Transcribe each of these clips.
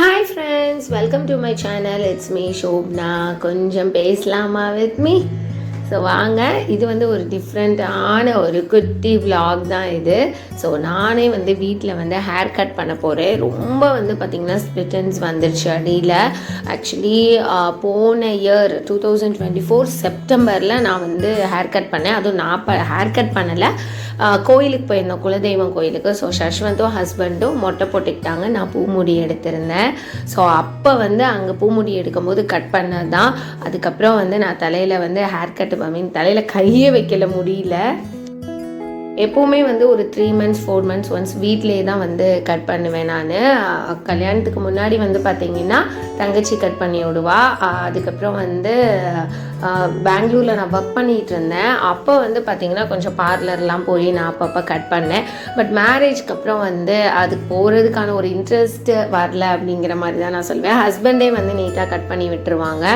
Hi friends, welcome to my channel. It's me Shobna. கொஞ்சம் பேசலாமா with me? So வாங்க, இது வந்து ஒரு டிஃப்ரெண்ட்டான ஒரு குட்டி vlog தான் இது. ஸோ நானே வந்து வீட்டில் வந்து ஹேர் கட் பண்ண போகிறேன். ரொம்ப வந்து பார்த்திங்கன்னா ஸ்பிளிட்டன்ஸ் வந்துருச்சு அடியில். ஆக்சுவலி போன இயர் 2024 செப்டம்பரில் நான் வந்து ஹேர் கட் பண்ணேன். அதுவும் நான் ஹேர் கட் பண்ணலை, கோயிலுக்கு போயிருந்தோம், குலதெய்வம் கோயிலுக்கு. ஸோ சஷ்வந்தும் ஹஸ்பண்டும் மொட்டை போட்டுக்கிட்டாங்க, நான் பூமுடி எடுத்திருந்தேன். ஸோ அப்போ வந்து அங்கே பூமுடி எடுக்கும்போது கட் பண்ணது தான். அதுக்கப்புறம் வந்து நான் தலையில் வந்து ஹேர் கட் தலையில் கையை வைக்கல, முடியல. எப்போவுமே வந்து ஒரு 3 months 4 months ஒன்ஸ் வீட்டிலே தான் வந்து கட் பண்ணுவேன் நான். கல்யாணத்துக்கு முன்னாடி வந்து பார்த்திங்கன்னா தங்கச்சி கட் பண்ணி விடுவா. அதுக்கப்புறம் வந்து பெங்களூரில் நான் ஒர்க் பண்ணிகிட்டு இருந்தேன். அப்போ வந்து பார்த்திங்கன்னா கொஞ்சம் பார்லர்லாம் போய் நான் அப்பப்போ கட் பண்ணேன். பட் மேரேஜ்க்கு அப்புறம் வந்து அதுக்கு போகிறதுக்கான ஒரு இன்ட்ரெஸ்ட்டு வரல அப்படிங்கிற மாதிரி தான் நான் சொல்லுவேன். ஹஸ்பண்டே வந்து நீட்டாக கட் பண்ணி விட்டுருவாங்க.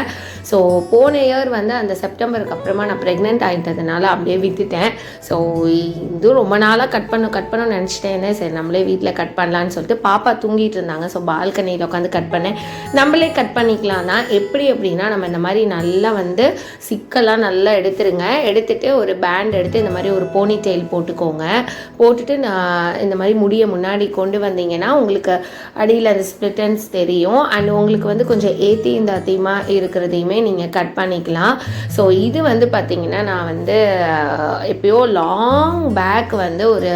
ஸோ போன இயர் வந்து அந்த செப்டம்பருக்கு அப்புறமா நான் ப்ரெக்னென்ட் ஆகிட்டதுனால அப்படியே விட்டுட்டேன். ஸோ இதுவும் ரொம்ப நாளாக கட் பண்ணணும்னு நினச்சிட்டேன். சரி நம்மளே வீட்டில் கட் பண்ணலான்னு சொல்லிட்டு பாப்பா தூங்கிட்டு இருந்தாங்க. ஸோ பால்கனியில் உட்காந்து கட் பண்ணேன். நம்மளே கட் பண்ணிக்கலாம்னா எப்படி அப்படின்னா, நம்ம இந்த மாதிரி நல்லா வந்து சிக்கெல்லாம் நல்லா எடுத்துருங்க. எடுத்துகிட்டு ஒரு பேண்ட் எடுத்து இந்த மாதிரி ஒரு போனி டெயில் போட்டுக்கோங்க. போட்டுட்டு நான் இந்த மாதிரி முடியை முன்னாடி கொண்டு வந்தீங்கன்னா உங்களுக்கு அடியில் அந்த ஸ்ப்ளிட்டன்ஸ் தெரியும். அண்ட் உங்களுக்கு வந்து கொஞ்சம் ஏற்றி இந்த அதிகமாக இருக்கிறதையுமே நீங்கள் கட் பண்ணிக்கலாம். ஸோ இது வந்து பார்த்திங்கன்னா நான் வந்து எப்பயோ லாங் பேக் வந்து ஒரு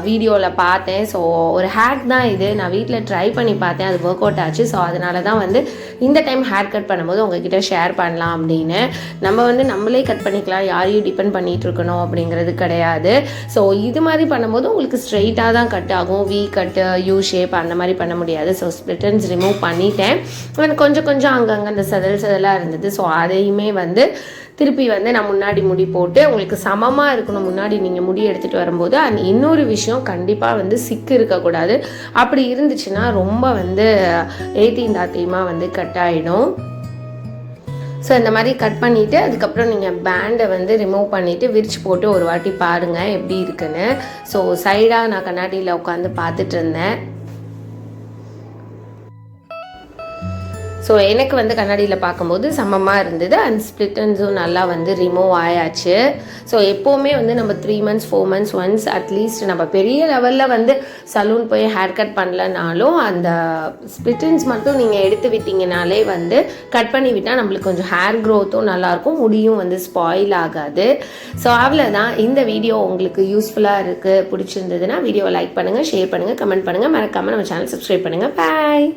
வீடியோவில் பார்த்தேன். ஸோ ஒரு ஹேக் தான் இது, நான் வீட்டில் ட்ரை பண்ணி பார்த்தேன், அது ஒர்க் அவுட் ஆச்சு. ஸோ அதனால தான் வந்து இந்த டைம் ஹேர் கட் பண்ணும்போது உங்ககிட்ட ஷேர் பண்ணலாம் அப்படின்னு. நம்ம வந்து நம்மளே கட் பண்ணிக்கலாம், யாரையும் டிபெண்ட் பண்ணிகிட்டு இருக்கணும் அப்படிங்கிறது கிடையாது. ஸோ இது மாதிரி பண்ணும்போது உங்களுக்கு ஸ்ட்ரெயிட்டாக தான் கட் ஆகும், வி கட்டு யூ ஷேப் அந்த மாதிரி பண்ண முடியாது. ஸோ ஸ்ப்ளிட்டன்ஸ் ரிமூவ் பண்ணிட்டேன். கொஞ்சம் அங்கங்கே அந்த செதலாக இருந்தது. ஸோ அதையுமே வந்து திருப்பி வந்து நான் முன்னாடி முடி போட்டு உங்களுக்கு சமமாக இருக்கணும் முன்னாடி நீங்கள் முடி எடுத்துகிட்டு வரும்போது. அண்ட் இன்னொரு விஷயம், கண்டிப்பாக வந்து சிக்கு இருக்கக்கூடாது. அப்படி இருந்துச்சுன்னா ரொம்ப வந்து தாத்தியமாக வந்து கட் ஆகிடும். ஸோ இந்த மாதிரி கட் பண்ணிவிட்டு அதுக்கப்புறம் நீங்கள் பேண்டை வந்து ரிமூவ் பண்ணிவிட்டு விரிச்சு போட்டு ஒரு வாட்டி பாருங்கள் எப்படி இருக்குன்னு. ஸோ சைடாக நான் கண்ணாடியில் உட்காந்து பார்த்துட்டு இருந்தேன். ஸோ எனக்கு வந்து கண்ணாடியில் பார்க்கும்போது சமமாக இருந்தது. அண்ட் ஸ்ப்ளிட்டன்ஸும் நல்லா வந்து ரிமூவ் ஆயாச்சு. ஸோ எப்போவுமே வந்து நம்ம 3 months 4 months ஒன்ஸ் அட்லீஸ்ட் நம்ம பெரிய லெவலில் வந்து சலூன் போய் ஹேர் கட் பண்ணலனாலும் அந்த ஸ்ப்ளிட்டன்ஸ் மட்டும் நீங்கள் எடுத்து விட்டிங்கனாலே வந்து கட் பண்ணி விட்டால் நம்மளுக்கு கொஞ்சம் ஹேர் க்ரோத்தும் நல்லாயிருக்கும், முடியும் வந்து ஸ்பாயில் ஆகாது. ஸோ அவ்வளோதான். இந்த வீடியோ உங்களுக்கு யூஸ்ஃபுல்லாக இருக்குது, பிடிச்சிருந்ததுன்னா வீடியோவை லைக் பண்ணுங்கள், ஷேர் பண்ணுங்கள், கமெண்ட் பண்ணுங்கள், மறக்காமல் நம்ம சேனல் சப்ஸ்கிரைப் பண்ணுங்கள். பாய்.